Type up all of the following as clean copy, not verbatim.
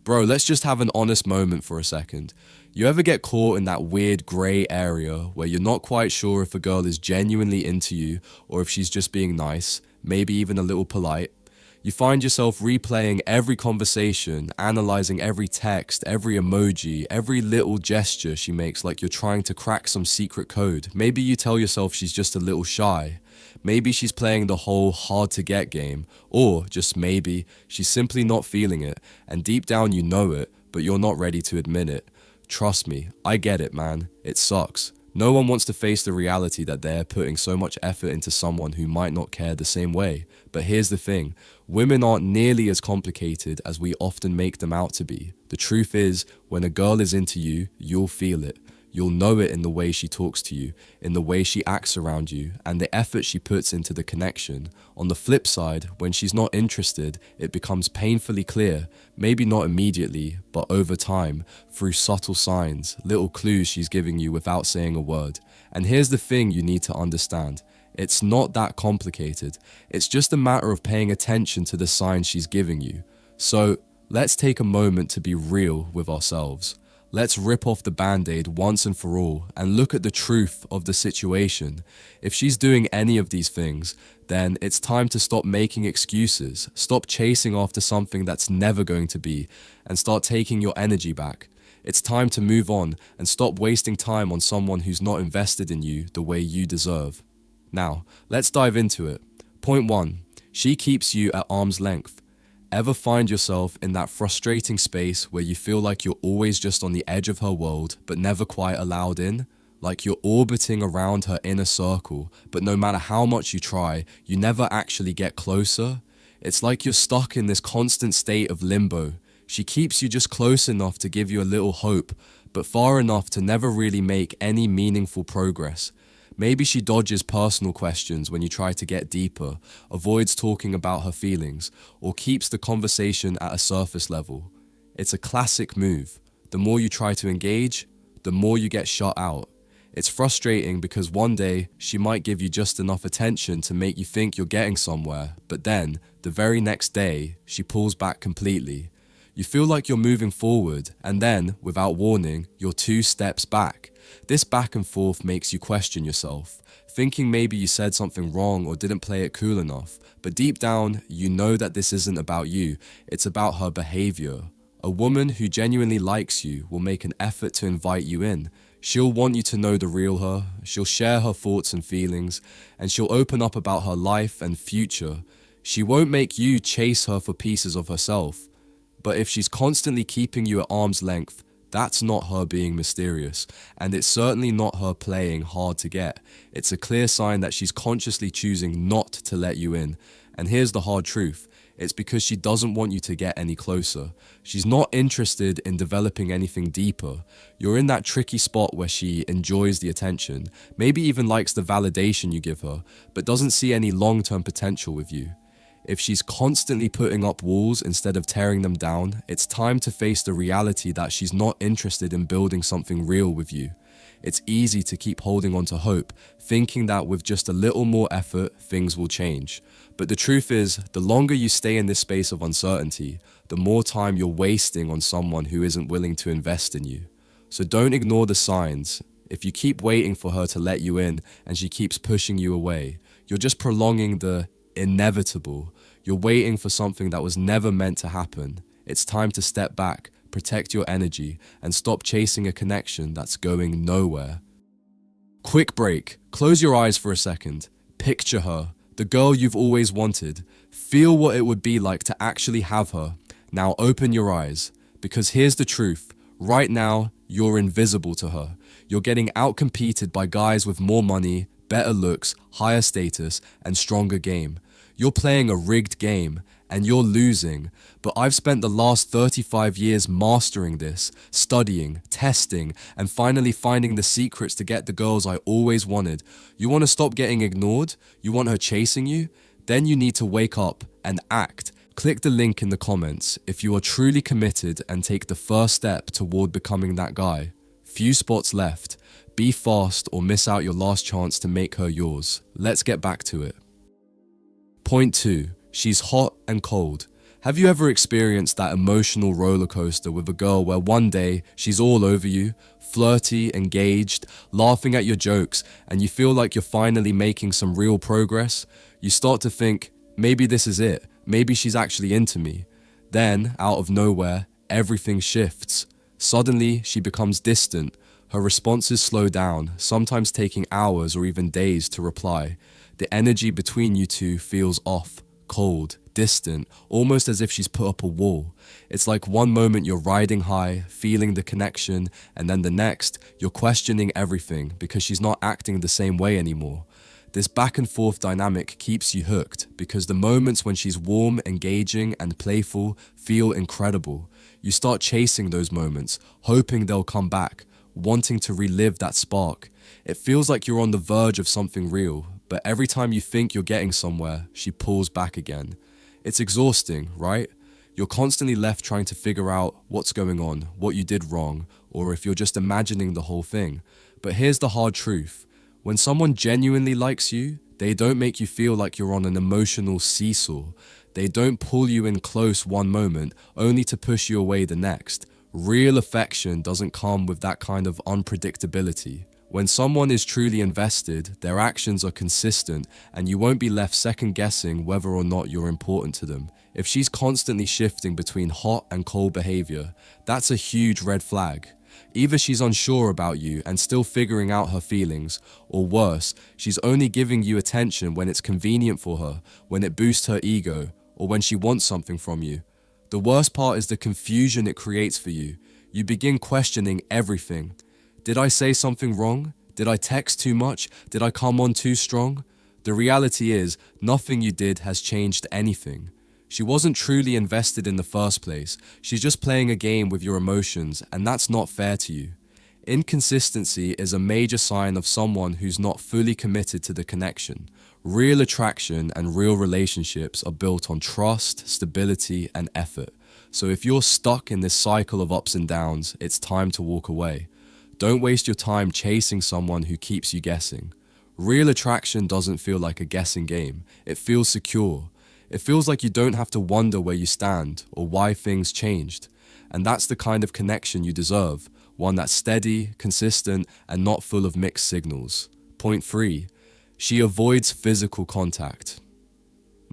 Bro, let's just have an honest moment for a second. You ever get caught in that weird grey area where you're not quite sure if a girl is genuinely into you or if she's just being nice, maybe even a little polite? You find yourself replaying every conversation, analyzing every text, every emoji, every little gesture she makes like you're trying to crack some secret code. Maybe you tell yourself she's just a little shy. Maybe she's playing the whole hard to get game, or just maybe she's simply not feeling it, and deep down you know it, but you're not ready to admit it. Trust me, I get it, man. It sucks. No one wants to face the reality that they're putting so much effort into someone who might not care the same way. But here's the thing, women aren't nearly as complicated as we often make them out to be. The truth is, when a girl is into you, you'll feel it. You'll know it in the way she talks to you, in the way she acts around you, and the effort she puts into the connection. On the flip side, when she's not interested, it becomes painfully clear, maybe not immediately, but over time, through subtle signs, little clues she's giving you without saying a word. And here's the thing you need to understand. It's not that complicated. It's just a matter of paying attention to the signs she's giving you. So, let's take a moment to be real with ourselves. Let's rip off the band-aid once and for all and look at the truth of the situation. If she's doing any of these things, then it's time to stop making excuses, stop chasing after something that's never going to be, and start taking your energy back. It's time to move on and stop wasting time on someone who's not invested in you the way you deserve. Now, let's dive into it. Point 1. She keeps you at arm's length. Ever find yourself in that frustrating space where you feel like you're always just on the edge of her world, but never quite allowed in? Like you're orbiting around her inner circle, but no matter how much you try, you never actually get closer? It's like you're stuck in this constant state of limbo. She keeps you just close enough to give you a little hope, but far enough to never really make any meaningful progress. Maybe she dodges personal questions when you try to get deeper, avoids talking about her feelings, or keeps the conversation at a surface level. It's a classic move. The more you try to engage, the more you get shut out. It's frustrating because one day she might give you just enough attention to make you think you're getting somewhere, but then, the very next day, she pulls back completely. You feel like you're moving forward, and then, without warning, you're 2 steps back. This back and forth makes you question yourself, thinking maybe you said something wrong or didn't play it cool enough. But deep down, you know that this isn't about you, it's about her behavior. A woman who genuinely likes you will make an effort to invite you in. She'll want you to know the real her, she'll share her thoughts and feelings, and she'll open up about her life and future. She won't make you chase her for pieces of herself. But if she's constantly keeping you at arm's length, that's not her being mysterious, and it's certainly not her playing hard to get. It's a clear sign that she's consciously choosing not to let you in. And here's the hard truth. It's because she doesn't want you to get any closer. She's not interested in developing anything deeper. You're in that tricky spot where she enjoys the attention, maybe even likes the validation you give her, but doesn't see any long-term potential with you. If she's constantly putting up walls instead of tearing them down, it's time to face the reality that she's not interested in building something real with you. It's easy to keep holding on to hope, thinking that with just a little more effort, things will change. But the truth is, the longer you stay in this space of uncertainty, the more time you're wasting on someone who isn't willing to invest in you. So don't ignore the signs. If you keep waiting for her to let you in and she keeps pushing you away, you're just prolonging the inevitable. You're waiting for something that was never meant to happen. It's time to step back, protect your energy, and stop chasing a connection that's going nowhere. Quick break. Close your eyes for a second. Picture her, the girl you've always wanted. Feel what it would be like to actually have her. Now open your eyes, because here's the truth. Right now, you're invisible to her. You're getting outcompeted by guys with more money, better looks, higher status, and stronger game. You're playing a rigged game, and you're losing. But I've spent the last 35 years mastering this, studying, testing, and finally finding the secrets to get the girls I always wanted. You want to stop getting ignored? You want her chasing you? Then you need to wake up and act. Click the link in the comments if you are truly committed and take the first step toward becoming that guy. Few spots left. Be fast or miss out your last chance to make her yours. Let's get back to it. Point 2. She's hot and cold. Have you ever experienced that emotional roller coaster with a girl where one day she's all over you, flirty, engaged, laughing at your jokes, and you feel like you're finally making some real progress? You start to think, maybe this is it, maybe she's actually into me. Then, out of nowhere, everything shifts. Suddenly, she becomes distant. Her responses slow down, sometimes taking hours or even days to reply. The energy between you two feels off, cold, distant, almost as if she's put up a wall. It's like one moment you're riding high, feeling the connection, and then the next, you're questioning everything because she's not acting the same way anymore. This back and forth dynamic keeps you hooked because the moments when she's warm, engaging, and playful feel incredible. You start chasing those moments, hoping they'll come back, wanting to relive that spark. It feels like you're on the verge of something real, but every time you think you're getting somewhere, she pulls back again. It's exhausting, right? You're constantly left trying to figure out what's going on, what you did wrong, or if you're just imagining the whole thing. But here's the hard truth. When someone genuinely likes you, they don't make you feel like you're on an emotional seesaw. They don't pull you in close one moment, only to push you away the next. Real affection doesn't come with that kind of unpredictability. When someone is truly invested, their actions are consistent, and you won't be left second guessing whether or not you're important to them. If she's constantly shifting between hot and cold behavior, that's a huge red flag. Either she's unsure about you and still figuring out her feelings, or worse, she's only giving you attention when it's convenient for her, when it boosts her ego, or when she wants something from you. The worst part is the confusion it creates for you. You begin questioning everything. Did I say something wrong? Did I text too much? Did I come on too strong? The reality is, nothing you did has changed anything. She wasn't truly invested in the first place. She's just playing a game with your emotions, and that's not fair to you. Inconsistency is a major sign of someone who's not fully committed to the connection. Real attraction and real relationships are built on trust, stability, and effort. So if you're stuck in this cycle of ups and downs, it's time to walk away. Don't waste your time chasing someone who keeps you guessing. Real attraction doesn't feel like a guessing game. It feels secure. It feels like you don't have to wonder where you stand or why things changed. And that's the kind of connection you deserve, one that's steady, consistent, and not full of mixed signals. Point 3. She avoids physical contact.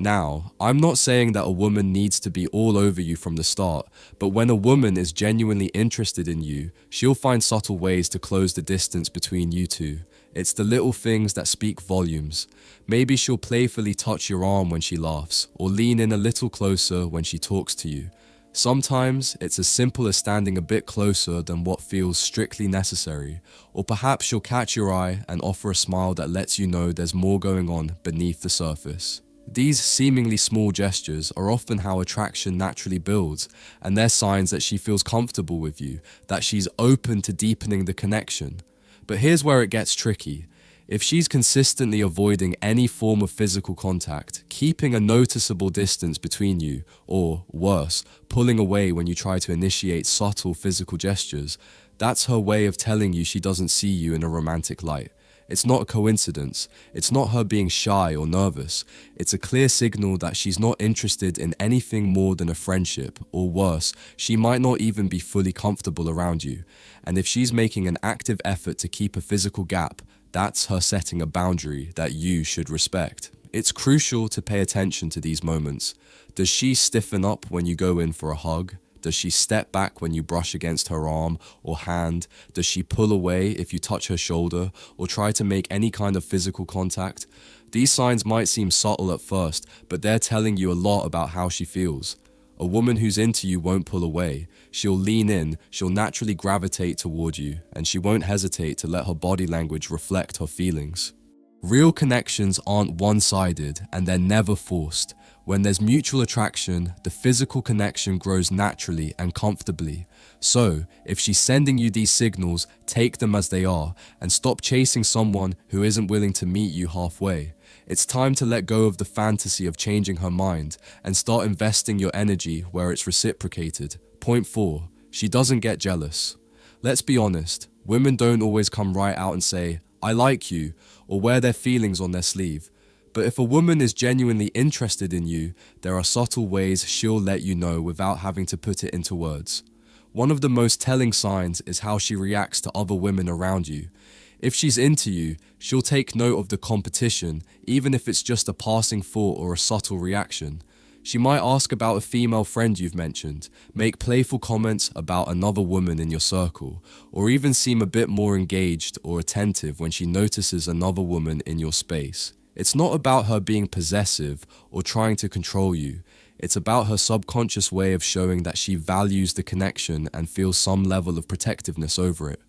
Now, I'm not saying that a woman needs to be all over you from the start, but when a woman is genuinely interested in you, she'll find subtle ways to close the distance between you two. It's the little things that speak volumes. Maybe she'll playfully touch your arm when she laughs, or lean in a little closer when she talks to you. Sometimes it's as simple as standing a bit closer than what feels strictly necessary, or perhaps she'll catch your eye and offer a smile that lets you know there's more going on beneath the surface. These seemingly small gestures are often how attraction naturally builds, and they're signs that she feels comfortable with you, that she's open to deepening the connection. But here's where it gets tricky. If she's consistently avoiding any form of physical contact, keeping a noticeable distance between you, or worse, pulling away when you try to initiate subtle physical gestures, that's her way of telling you she doesn't see you in a romantic light. It's not a coincidence. It's not her being shy or nervous. It's a clear signal that she's not interested in anything more than a friendship, or worse, she might not even be fully comfortable around you. And if she's making an active effort to keep a physical gap, that's her setting a boundary that you should respect. It's crucial to pay attention to these moments. Does she stiffen up when you go in for a hug? Does she step back when you brush against her arm or hand? Does she pull away if you touch her shoulder or try to make any kind of physical contact? These signs might seem subtle at first, but they're telling you a lot about how she feels. A woman who's into you won't pull away. She'll lean in, she'll naturally gravitate toward you, and she won't hesitate to let her body language reflect her feelings. Real connections aren't one-sided, and they're never forced. When there's mutual attraction, the physical connection grows naturally and comfortably. So, if she's sending you these signals, take them as they are, and stop chasing someone who isn't willing to meet you halfway. It's time to let go of the fantasy of changing her mind, and start investing your energy where it's reciprocated. Point 4. She doesn't get jealous. Let's be honest, women don't always come right out and say, "I like you," or wear their feelings on their sleeve. But if a woman is genuinely interested in you, there are subtle ways she'll let you know without having to put it into words. One of the most telling signs is how she reacts to other women around you. If she's into you, she'll take note of the competition, even if it's just a passing thought or a subtle reaction. She might ask about a female friend you've mentioned, make playful comments about another woman in your circle, or even seem a bit more engaged or attentive when she notices another woman in your space. It's not about her being possessive or trying to control you. It's about her subconscious way of showing that she values the connection and feels some level of protectiveness over it.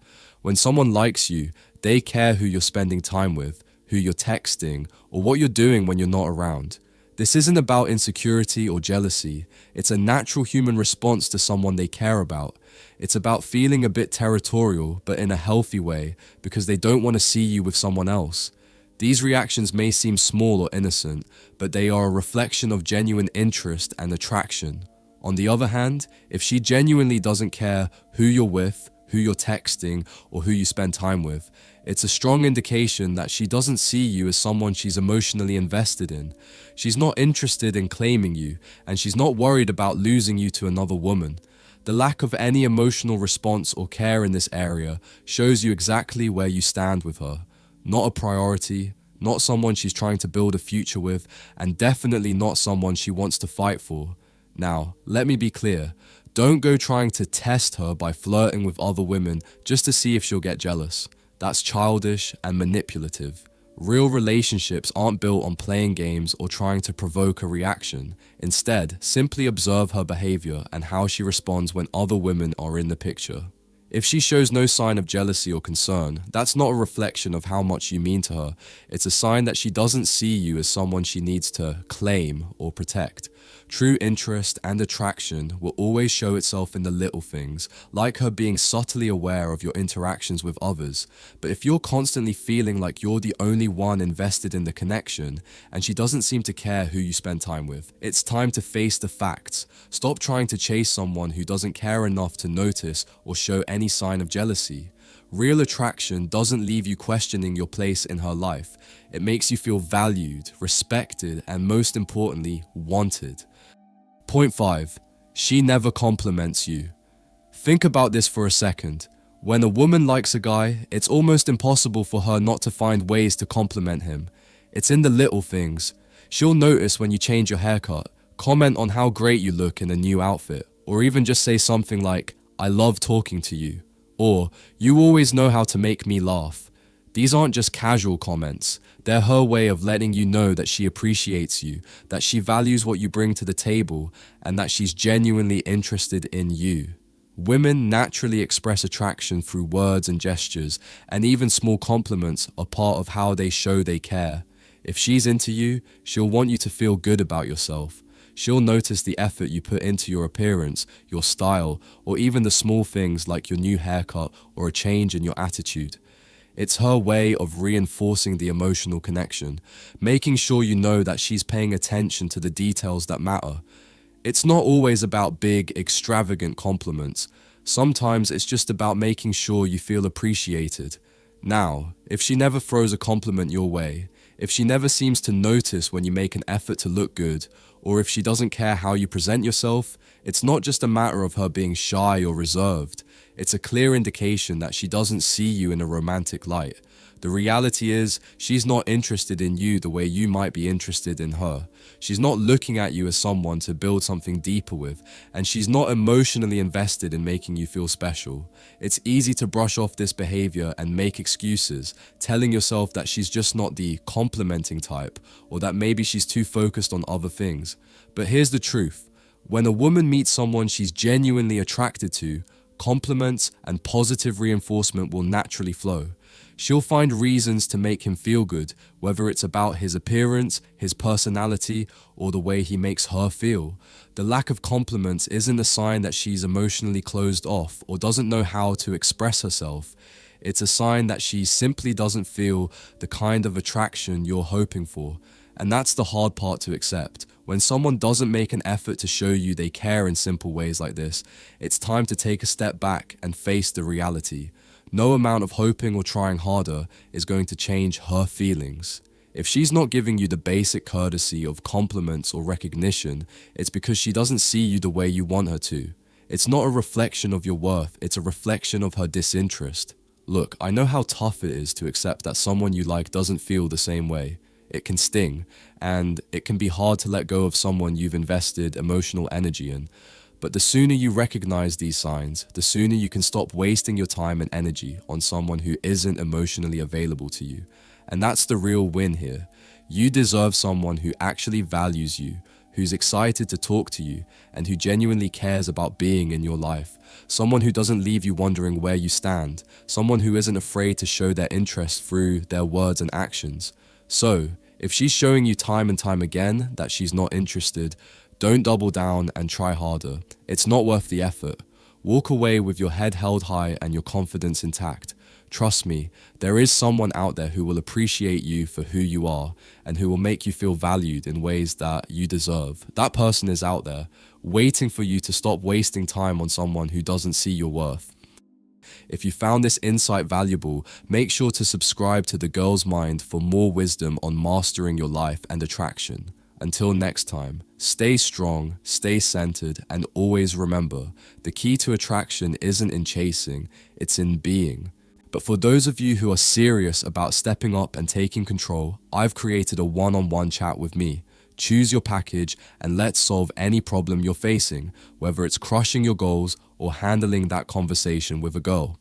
When someone likes you, they care who you're spending time with, who you're texting, or what you're doing when you're not around. This isn't about insecurity or jealousy. It's a natural human response to someone they care about. It's about feeling a bit territorial, but in a healthy way, because they don't want to see you with someone else. These reactions may seem small or innocent, but they are a reflection of genuine interest and attraction. On the other hand, if she genuinely doesn't care who you're with, who you're texting, or who you spend time with, it's a strong indication that she doesn't see you as someone she's emotionally invested in. She's not interested in claiming you, and she's not worried about losing you to another woman. The lack of any emotional response or care in this area shows you exactly where you stand with her. Not a priority, not someone she's trying to build a future with, and definitely not someone she wants to fight for. Now, let me be clear. Don't go trying to test her by flirting with other women just to see if she'll get jealous. That's childish and manipulative. Real relationships aren't built on playing games or trying to provoke a reaction. Instead, simply observe her behavior and how she responds when other women are in the picture. If she shows no sign of jealousy or concern, that's not a reflection of how much you mean to her. It's a sign that she doesn't see you as someone she needs to claim or protect. True interest and attraction will always show itself in the little things, like her being subtly aware of your interactions with others. But if you're constantly feeling like you're the only one invested in the connection, and she doesn't seem to care who you spend time with, it's time to face the facts. Stop trying to chase someone who doesn't care enough to notice or show any sign of jealousy. Real attraction doesn't leave you questioning your place in her life. It makes you feel valued, respected, and most importantly, wanted. Point 5. She never compliments you. Think about this for a second. When a woman likes a guy, it's almost impossible for her not to find ways to compliment him. It's in the little things. She'll notice when you change your haircut, comment on how great you look in a new outfit, or even just say something like, "I love talking to you," or "You always know how to make me laugh." These aren't just casual comments. They're her way of letting you know that she appreciates you, that she values what you bring to the table, and that she's genuinely interested in you. Women naturally express attraction through words and gestures, and even small compliments are part of how they show they care. If she's into you, she'll want you to feel good about yourself. She'll notice the effort you put into your appearance, your style, or even the small things like your new haircut or a change in your attitude. It's her way of reinforcing the emotional connection, making sure you know that she's paying attention to the details that matter. It's not always about big, extravagant compliments. Sometimes it's just about making sure you feel appreciated. Now, if she never throws a compliment your way, if she never seems to notice when you make an effort to look good, or if she doesn't care how you present yourself, it's not just a matter of her being shy or reserved. It's a clear indication that she doesn't see you in a romantic light. The reality is, she's not interested in you the way you might be interested in her. She's not looking at you as someone to build something deeper with, and she's not emotionally invested in making you feel special. It's easy to brush off this behavior and make excuses, telling yourself that she's just not the complimenting type, or that maybe she's too focused on other things. But here's the truth. When a woman meets someone she's genuinely attracted to, compliments and positive reinforcement will naturally flow. She'll find reasons to make him feel good, whether it's about his appearance, his personality, or the way he makes her feel. The lack of compliments isn't a sign that she's emotionally closed off or doesn't know how to express herself. It's a sign that she simply doesn't feel the kind of attraction you're hoping for. And that's the hard part to accept. When someone doesn't make an effort to show you they care in simple ways like this, it's time to take a step back and face the reality. No amount of hoping or trying harder is going to change her feelings. If she's not giving you the basic courtesy of compliments or recognition, it's because she doesn't see you the way you want her to. It's not a reflection of your worth, it's a reflection of her disinterest. Look, I know how tough it is to accept that someone you like doesn't feel the same way. It can sting, and it can be hard to let go of someone you've invested emotional energy in. But the sooner you recognize these signs, the sooner you can stop wasting your time and energy on someone who isn't emotionally available to you. And that's the real win here. You deserve someone who actually values you, who's excited to talk to you, and who genuinely cares about being in your life. Someone who doesn't leave you wondering where you stand. Someone who isn't afraid to show their interest through their words and actions. So, if she's showing you time and time again that she's not interested, don't double down and try harder. It's not worth the effort. Walk away with your head held high and your confidence intact. Trust me, there is someone out there who will appreciate you for who you are and who will make you feel valued in ways that you deserve. That person is out there, waiting for you to stop wasting time on someone who doesn't see your worth. If you found this insight valuable, make sure to subscribe to The Girl's Mind for more wisdom on mastering your life and attraction. Until next time, stay strong, stay centered, and always remember, the key to attraction isn't in chasing, it's in being. But for those of you who are serious about stepping up and taking control, I've created a one-on-one chat with me. Choose your package and let's solve any problem you're facing, whether it's crushing your goals or handling that conversation with a girl.